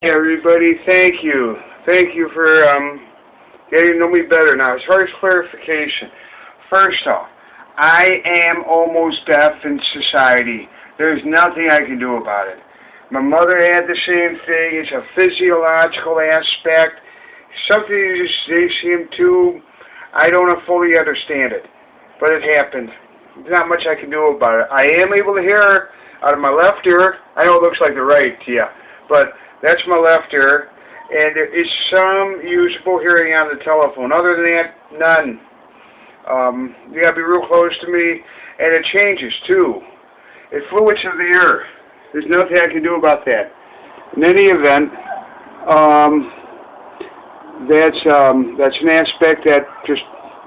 Everybody, thank you. Thank you for getting to know me better now. As far as clarification, first off, I am almost deaf in society. There's nothing I can do about it. My mother had the same thing. It's a physiological aspect. Something you just seem to, I don't fully understand it. But it happened. There's not much I can do about it. I am able to hear out of my left ear. I know it looks like the right to you, but that's my left ear, and there is some usable hearing on the telephone. Other than that, none. You gotta be real close to me, and it changes too. It fluids of the ear. There's nothing I can do about that. In any event, that's an aspect that just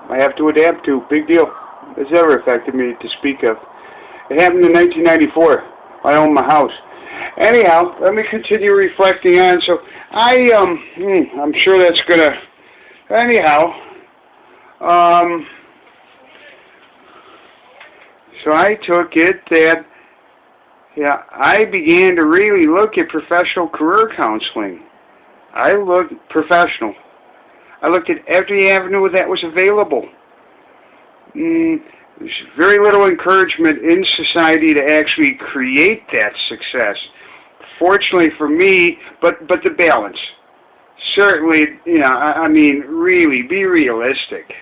I have to adapt to. Big deal. It's never affected me to speak of. It happened in 1994. I owned my house. Anyhow, let me continue reflecting on. So I'm sure that's gonna. Anyhow, so I took it that I began to really look at professional career counseling. I looked professional. I looked at every avenue that was available. There's very little encouragement in society to actually create that success. Fortunately for me, but the balance. Certainly, I mean, really, be realistic.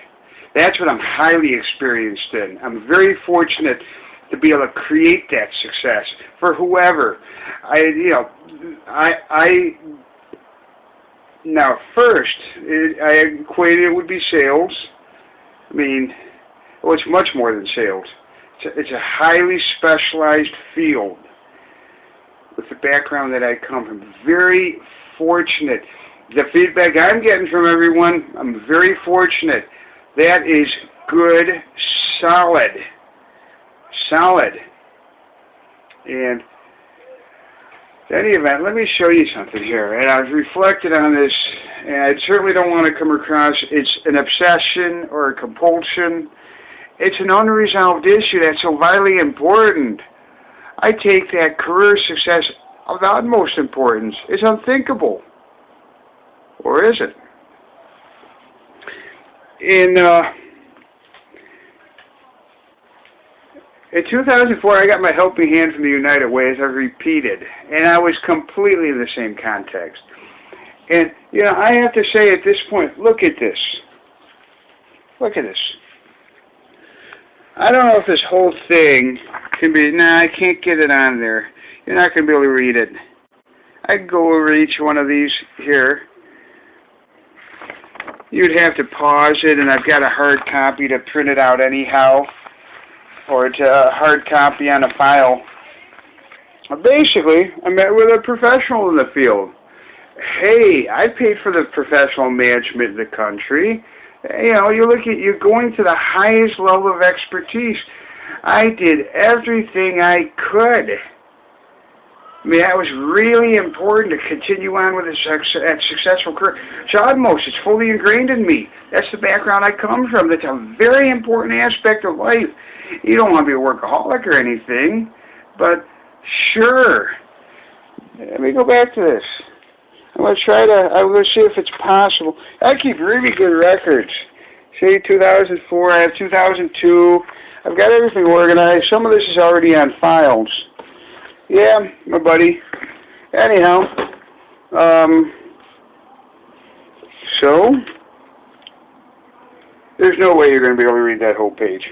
That's what I'm highly experienced in. I'm very fortunate to be able to create that success for whoever. Now first, I equated it would be sales. I mean, well, it's much more than sales. It's a highly specialized field with the background that I come from. Very fortunate. The feedback I'm getting from everyone, I'm very fortunate. That is good, solid. And in any event, let me show you something here. And I've reflected on this, and I certainly don't want to come across it's an obsession or a compulsion. It's an unresolved issue that's so vitally important. I take that career success of the utmost importance. It's unthinkable. Or is it? In 2004, I got my helping hand from the United Way, as I've repeated, and I was completely in the same context. And, I have to say at this point, look at this. Look at this. I don't know if this whole thing can be, I can't get it on there. You're not going to be able to read it. I can go over each one of these here. You'd have to pause it, and I've got a hard copy to print it out anyhow, or it's a hard copy on a file. Basically, I met with a professional in the field. Hey, I paid for the professional management in the country. You're going to the highest level of expertise. I did everything I could. I mean, that was really important to continue on with a successful career. It's utmost. It's fully ingrained in me. That's the background I come from. That's a very important aspect of life. You don't want to be a workaholic or anything, but sure. Let me go back to this. I'm going to see if it's possible. I keep really good records. See, 2004, I have 2002. I've got everything organized. Some of this is already on files. Yeah, my buddy. Anyhow, so, there's no way you're going to be able to read that whole page.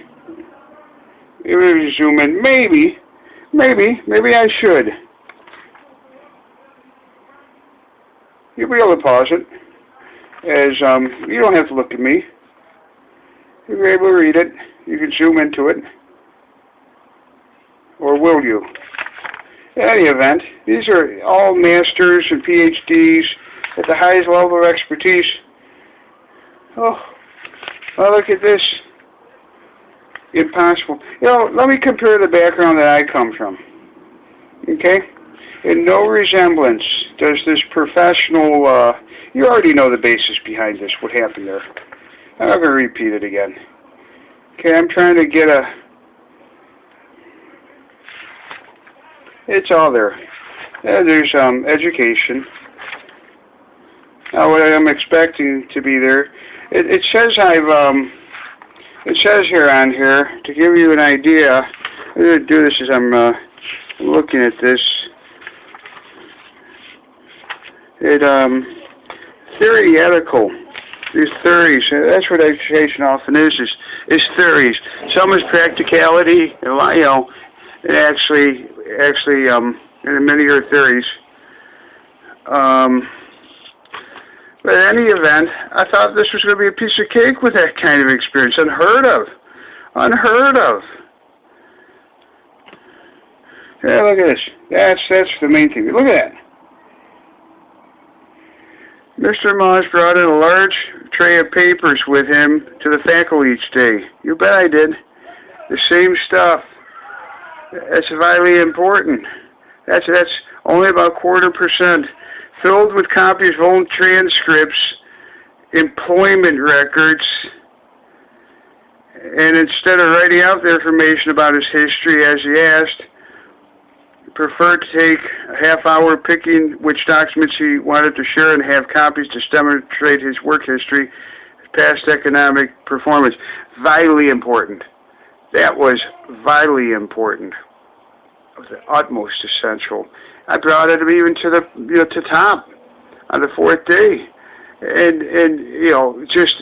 Even if you zoom in, maybe I should. You'll be able to pause it, as you don't have to look at me. You'll be able to read it. You can zoom into it. Or will you? In any event, these are all masters and PhDs at the highest level of expertise. Oh, well, look at this. Impossible. Let me compare the background that I come from. Okay? In no resemblance does this professional, you already know the basis behind this, what happened there. I'm not going to repeat it again. Okay, I'm trying to get it's all there. There's education. what I'm expecting to be there. It says it says here on here, to give you an idea, I'm going to do this as I'm looking at this. Theoretical. These theories, that's what education often is theories. Some is practicality, and actually, many are theories. But in any event, I thought this was going to be a piece of cake with that kind of experience. Unheard of. Unheard of. Yeah, look at this. That's the main thing. Look at that. Mr. Moss brought in a large tray of papers with him to the faculty each day. You bet I did. The same stuff. That's vitally important. That's only about 0.25%. Filled with copies of old transcripts, employment records, and instead of writing out the information about his history as he asked, preferred to take a half hour picking which documents he wanted to share and have copies to demonstrate his work history, past economic performance. Vitally important. That was vitally important. It was the utmost essential. I brought it even to the to top on the 4th day, and just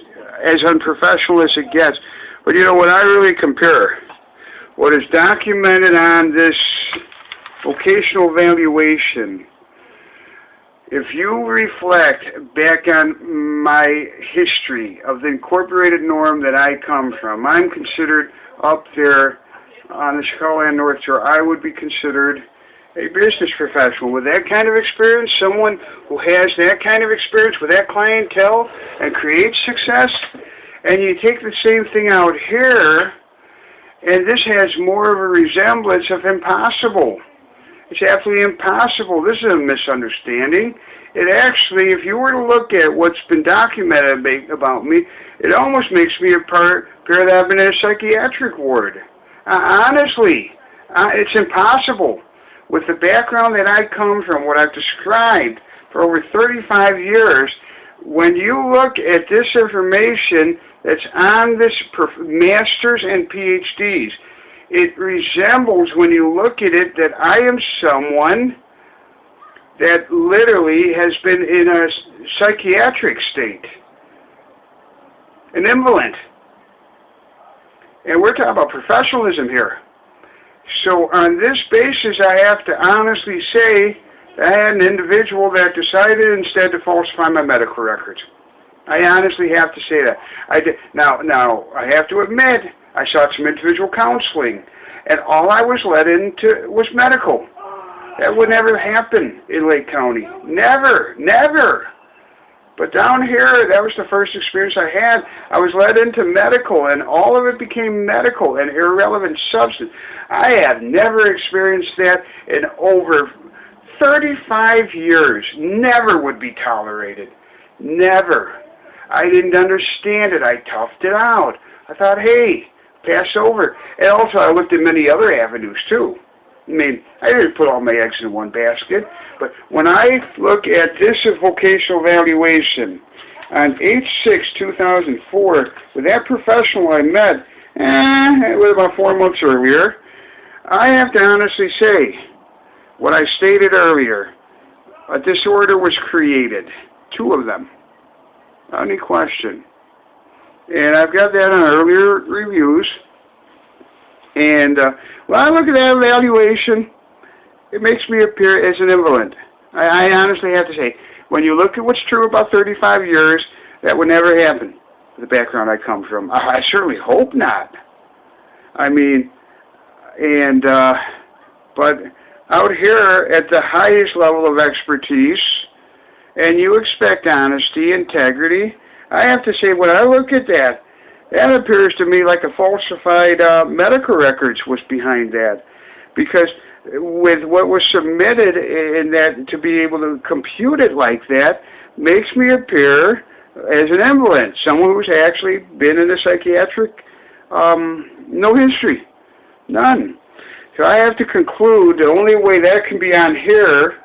as unprofessional as it gets. But when I really compare what is documented on this vocational evaluation, if you reflect back on my history of the incorporated norm that I come from, I'm considered up there on the Chicagoland North Shore. I would be considered a business professional with that kind of experience, someone who has that kind of experience with that clientele and creates success. And you take the same thing out here, and this has more of a resemblance of impossible. It's absolutely impossible. This is a misunderstanding. It actually, if you were to look at what's been documented about me, it almost makes me appear that I've been in a psychiatric ward. Honestly, it's impossible. With the background that I come from, what I've described for over 35 years, when you look at this information that's on this masters and PhDs, it resembles, when you look at it, that I am someone that literally has been in a psychiatric state, an invalid. And we're talking about professionalism here. So on this basis, I have to honestly say that I had an individual that decided instead to falsify my medical records. I honestly have to say that. I did. Now, I have to admit, I sought some individual counseling, and all I was led into was medical. That would never happen in Lake County. Never, never. But down here, that was the first experience I had. I was led into medical, and all of it became medical and irrelevant substance. I have never experienced that in over 35 years. Never would be tolerated. Never. I didn't understand it. I toughed it out. I thought, hey, pass over. And also, I looked at many other avenues, too. I mean, I didn't put all my eggs in one basket, but when I look at this vocational evaluation on 8/6/2004, with that professional I met, it was about 4 months earlier, I have to honestly say, what I stated earlier, a disorder was created, 2 of them, without any question. And I've got that on earlier reviews. And when I look at that evaluation, it makes me appear as an invalid. I honestly have to say, when you look at what's true about 35 years, that would never happen, the background I come from. I certainly hope not. I mean, but out here at the highest level of expertise, and you expect honesty, integrity, I have to say, when I look at that, that appears to me like a falsified medical records was behind that. Because with what was submitted in that, to be able to compute it like that, makes me appear as an invalid, someone who's actually been in a psychiatric, no history, none. So I have to conclude the only way that can be on here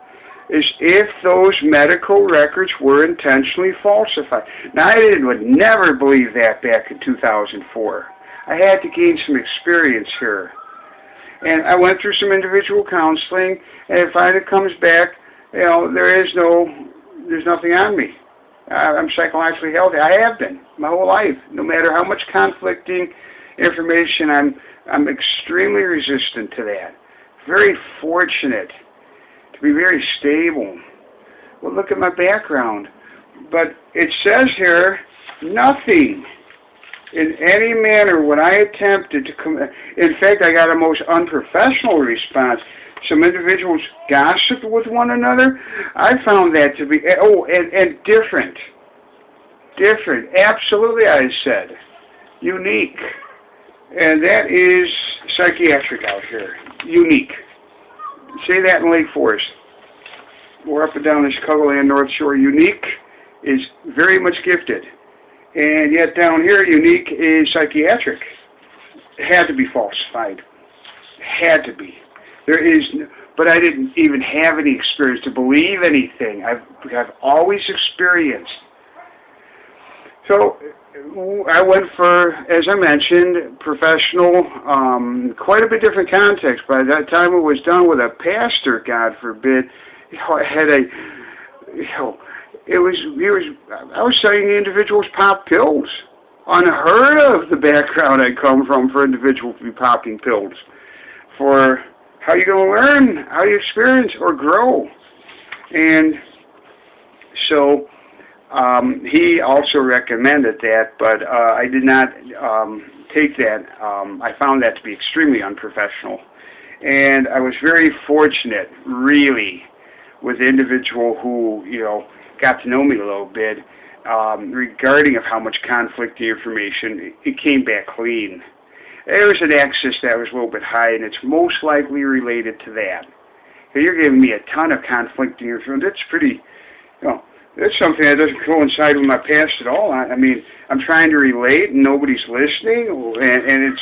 is if those medical records were intentionally falsified. Now, would never believe that back in 2004. I had to gain some experience here. And I went through some individual counseling, and it finally comes back, there's nothing on me. I'm psychologically healthy. I have been my whole life. No matter how much conflicting information, I'm extremely resistant to that. Very fortunate to be very stable. Well, look at my background. But it says here, nothing in any manner when I attempted to come. In fact, I got a most unprofessional response. Some individuals gossiped with one another. I found that to be, and different. Different. Absolutely, I said. Unique. And that is psychiatric out here. Unique. Say that in Lake Forest. Or up and down the Chicagoland North Shore. Unique is very much gifted. And yet down here, unique is psychiatric. It had to be falsified. Had to be. There is, but I didn't even have any experience to believe anything. I've always experienced. So I went for, as I mentioned, professional, quite a bit different context. By that time it was done with a pastor, God forbid. I had I was telling individuals pop pills. Unheard of the background I come from for individuals to be popping pills. For how you going to learn, how you experience or grow. And so he also recommended that, but I did not take that. I found that to be extremely unprofessional. And I was very fortunate, really, with the individual who, got to know me a little bit regarding of how much conflicting information, it came back clean. There was an axis that was a little bit high, and it's most likely related to that. So you're giving me a ton of conflicting information. That's pretty, that's something that doesn't coincide with my past at all. I mean, I'm trying to relate, and nobody's listening, and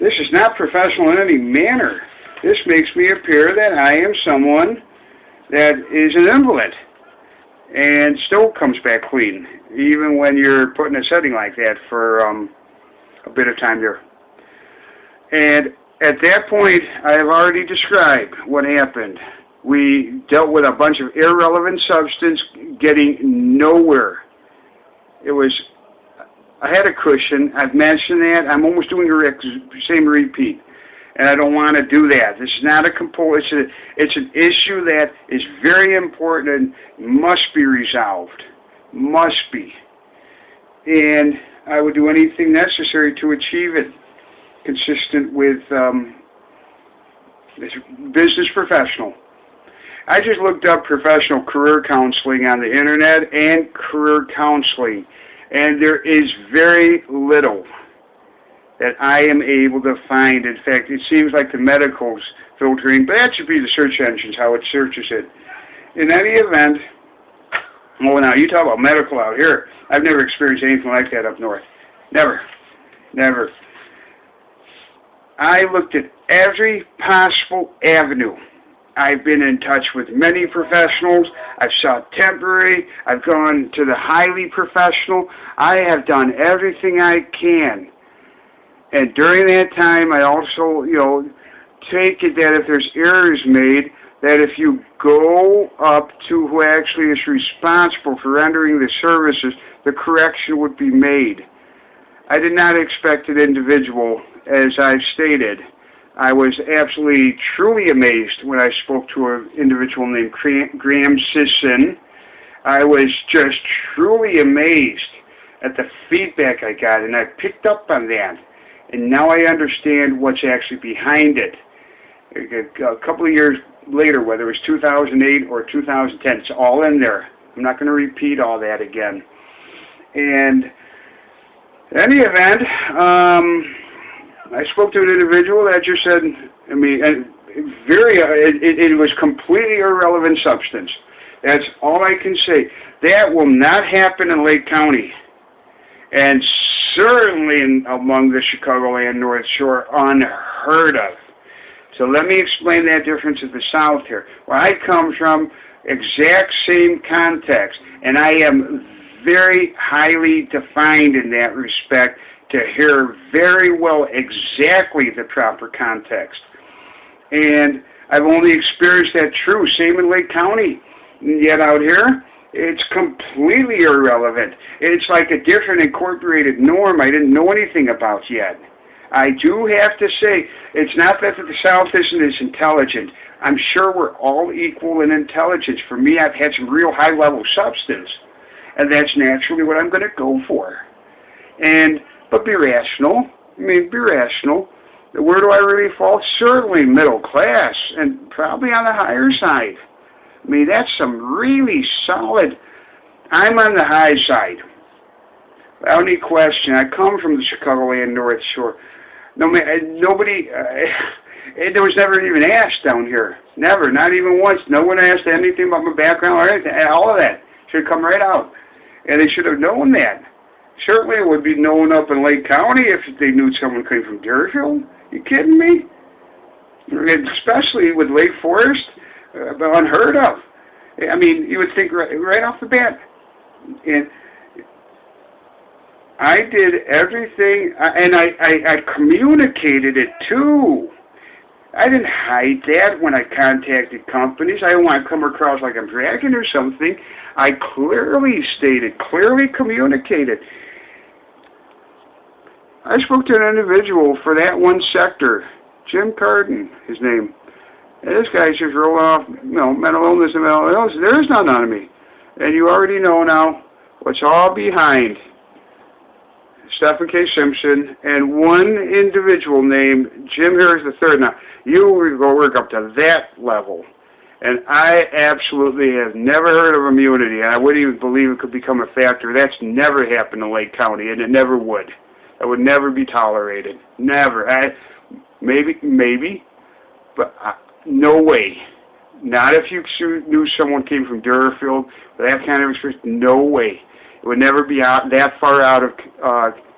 this is not professional in any manner. This makes me appear that I am someone that is an invalid, and still comes back clean, even when you're put in a setting like that for a bit of time there. And at that point, I have already described what happened. We dealt with a bunch of irrelevant substance getting nowhere. I had a cushion. I've mentioned that. I'm almost doing the same repeat. And I don't want to do that. This is not a it's an issue that is very important and must be resolved. Must be. And I would do anything necessary to achieve it, consistent with business professional. I just looked up professional career counseling on the internet and career counseling, and there is very little that I am able to find. In fact, it seems like the medical's filtering, but that should be the search engines, how it searches it. In any event, now you talk about medical out here. I've never experienced anything like that up north. Never. Never. I looked at every possible avenue. I've been in touch with many professionals. I've sought temporary. I've gone to the highly professional. I have done everything I can. And during that time, I also, take it that if there's errors made, that if you go up to who actually is responsible for rendering the services, the correction would be made. I did not expect an individual, as I've stated. I was absolutely, truly amazed when I spoke to an individual named Graham Sisson. I was just truly amazed at the feedback I got, and I picked up on that. And now I understand what's actually behind it. A couple of years later, whether it was 2008 or 2010, it's all in there. I'm not going to repeat all that again. And in any event, I spoke to an individual that just said, it was completely irrelevant substance. That's all I can say. That will not happen in Lake County. And certainly among the Chicagoland North Shore, unheard of. So let me explain that difference at the South here. Where I come from, exact same context, and I am very highly defined in that respect to hear very well exactly the proper context. And I've only experienced that true, same in Lake County. And yet out here, it's completely irrelevant. It's like a different incorporated norm I didn't know anything about yet. I do have to say, it's not that the South isn't as intelligent. I'm sure we're all equal in intelligence. For me, I've had some real high-level substance, and that's naturally what I'm going to go for. But be rational. Be rational. Where do I really fall? Certainly middle class, and probably on the higher side. That's some really solid. I'm on the high side. Without any question. I come from the Chicagoland North Shore. Nobody, it was never even asked down here. Never, not even once. No one asked anything about my background or anything. All of that should come right out. And they should have known that. Certainly it would be known up in Lake County if they knew someone came from Deerfield. You kidding me? Especially with Lake Forest, unheard of. You would think right off the bat. And I did everything, and I communicated it too. I didn't hide that when I contacted companies. I don't want to come across like I'm bragging or something. I clearly stated, clearly communicated. I spoke to an individual for that one sector, Jim Carden, his name. And this guy just rolled off, mental illness and mental illness. There is none on me. And you already know now what's all behind Stephen K. Simpson and one individual named Jim Harris III. Now, you will go work up to that level. And I absolutely have never heard of immunity. I wouldn't even believe it could become a factor. That's never happened in Lake County, and it never would. That would never be tolerated. Never. Maybe, but no way. Not if you knew someone came from Deerfield with that kind of experience. No way. It would never be that far out of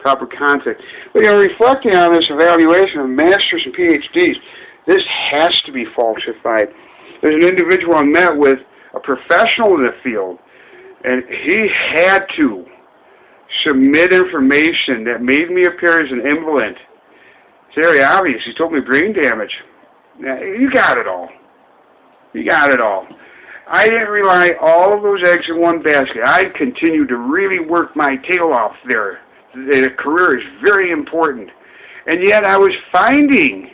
proper context. But reflecting on this evaluation of masters and PhDs, this has to be falsified. There's an individual I met with, a professional in the field, and he had to submit information that made me appear as an invalid. It's very obvious. He told me brain damage. Now, you got it all. You got it all. I didn't rely all of those eggs in one basket. I continued to really work my tail off there. The career is very important. And yet I was finding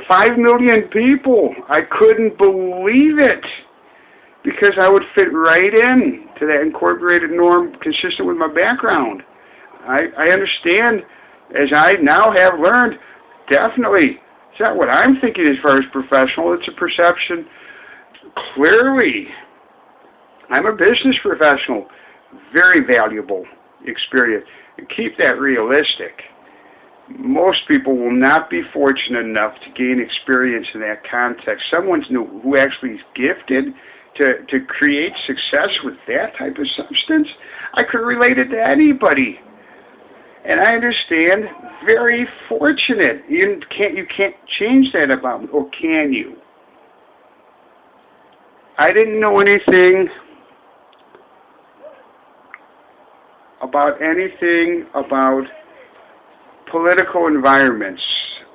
5 million people. I couldn't believe it because I would fit right in to that incorporated norm consistent with my background. I understand, as I now have learned, definitely, it's not what I'm thinking as far as professional, it's a perception. Clearly, I'm a business professional, very valuable experience. And keep that realistic. Most people will not be fortunate enough to gain experience in that context. Someone who actually is gifted to create success with that type of substance, I could relate it to anybody. And I understand, very fortunate. You can't change that about me, or can you? I didn't know anything about political environments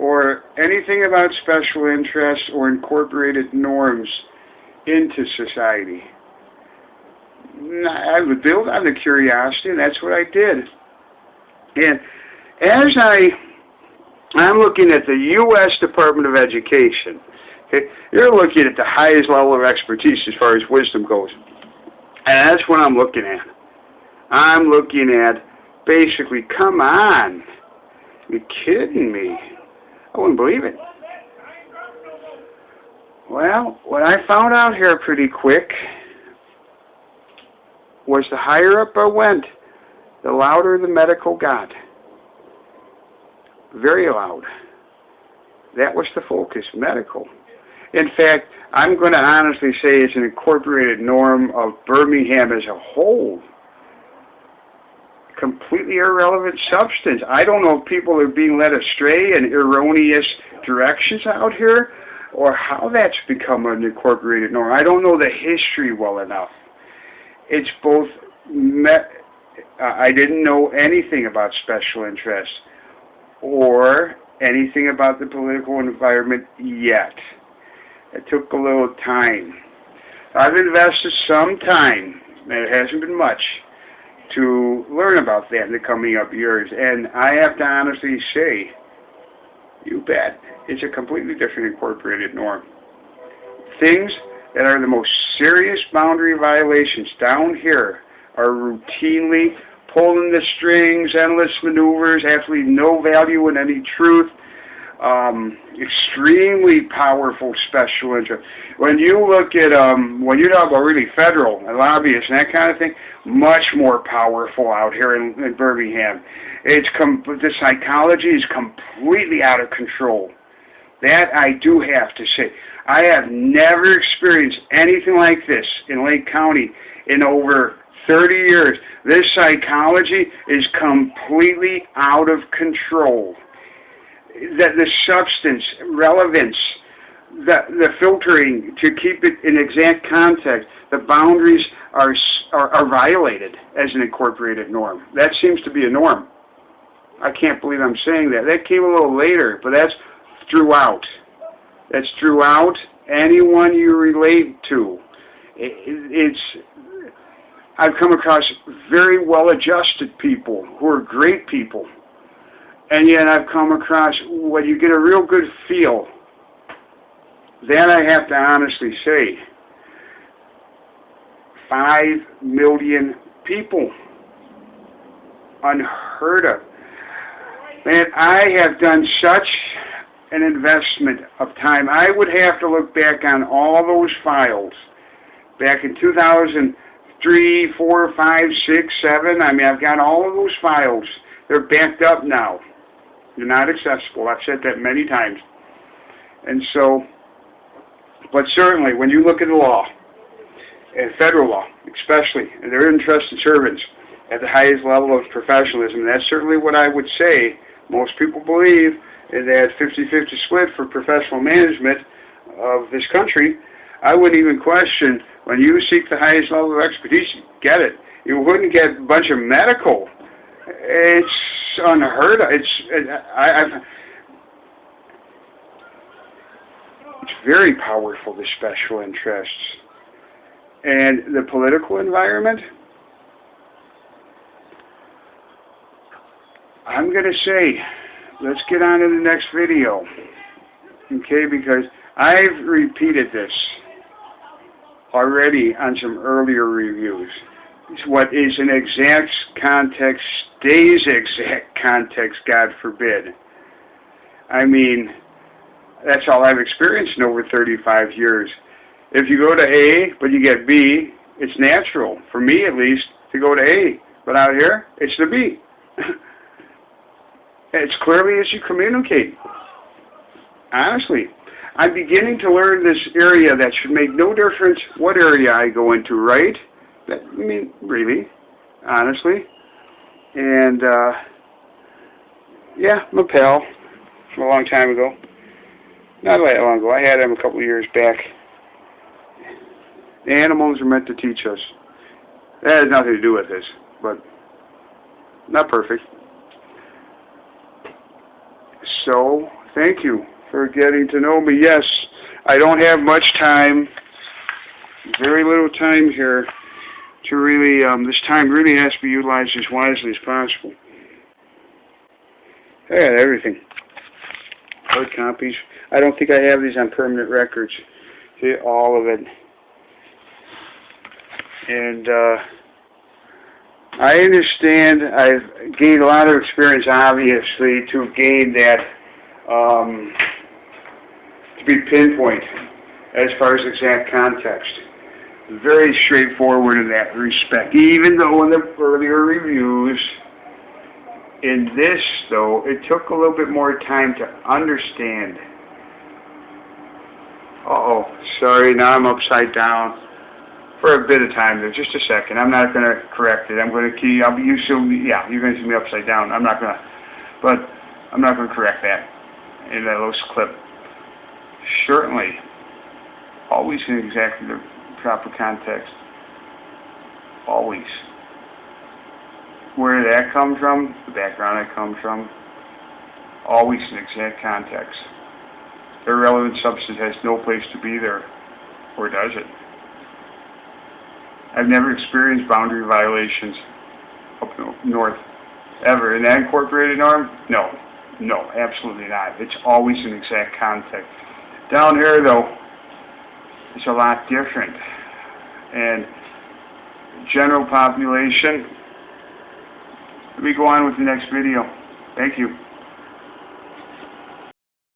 or anything about special interests or incorporated norms into society. I would build on the curiosity, and that's what I did. And as I'm looking at the U.S. Department of Education, okay, you're looking at the highest level of expertise as far as wisdom goes. And that's what I'm looking at. I'm looking at basically, come on. You're kidding me. I wouldn't believe it. Well, what I found out here pretty quick was the higher up I went, the louder the medical got. Very loud. That was the focus, medical. In fact, I'm going to honestly say it's an incorporated norm of Birmingham as a whole. Completely irrelevant substance. I don't know if people are being led astray in erroneous directions out here, or how that's become an incorporated norm. I don't know the history well enough. It's both I didn't know anything about special interests or anything about the political environment yet. It took a little time. I've invested some time, and it hasn't been much, to learn about that in the coming up years. And I have to honestly say, you bet, it's a completely different incorporated norm. Things that are the most serious boundary violations down here are routinely pulling the strings, endless maneuvers, absolutely no value in any truth, extremely powerful special interest. When you look at, when you talk about really federal and lobbyists and that kind of thing, much more powerful out here in Birmingham. The psychology is completely out of control. That I do have to say. I have never experienced anything like this in Lake County in over 30 years. This psychology is completely out of control. That the substance, relevance, the filtering to keep it in exact context, the boundaries are violated as an incorporated norm. That seems to be a norm. I can't believe I'm saying that. That came a little later, but that's throughout. That's throughout anyone you relate to. I've come across very well-adjusted people who are great people. And yet I've come across, when you get a real good feel, that I have to honestly say, 5 million people. Unheard of. Man, I have done such an investment of time. I would have to look back on all those files back in 2003, 4, 5, 6, 7. I mean, I've got all of those files. They're backed up now. They're not accessible. I've said that many times. And so, but certainly, when you look at the law, and federal law especially, and their interested servants at the highest level of professionalism, and that's certainly what I would say most people believe in that 50-50 split for professional management of this country. I wouldn't even question, when you seek the highest level of expertise, you get it. You wouldn't get a bunch of medical. It's unheard of. It's very powerful, the special interests. And the political environment, I'm going to say, let's get on to the next video, okay, because I've repeated this already on some earlier reviews. What is an exact context stays exact context, God forbid. I mean, that's all I've experienced in over 35 years. If you go to A, but you get B, it's natural, for me at least, to go to A. But out here, it's the B. It's clearly as you communicate. Honestly, I'm beginning to learn this area that should make no difference what area I go into, right? I mean, really, honestly. And, yeah, I'm a pal from a long time ago. Not that long ago. I had him a couple of years back. The animals are meant to teach us. That has nothing to do with this, but not perfect. So, thank you for getting to know me. Yes, I don't have much time, very little time here to really, this time really has to be utilized as wisely as possible. I got everything. Hard copies. I don't think I have these on permanent records. See, all of it. And I understand I've gained a lot of experience, obviously, to gain that, to be pinpoint as far as exact context. Very straightforward in that respect. Even though in the earlier reviews, in this, though, it took a little bit more time to understand. Uh-oh, sorry, now I'm upside down. For a bit of time there, just a second. I'm not going to correct it. I'm going to key. You're going to see me upside down. But I'm not going to correct that in that little clip. Certainly. Always in exactly the proper context. Always. Where did that come from? The background it comes from. Always in exact context. Irrelevant substance has no place to be there. Or does it? I've never experienced boundary violations up north. Ever. In that incorporated norm? No. No, absolutely not. It's always in exact context. Down here, though, it's a lot different. And general population, let me go on with the next video. Thank you.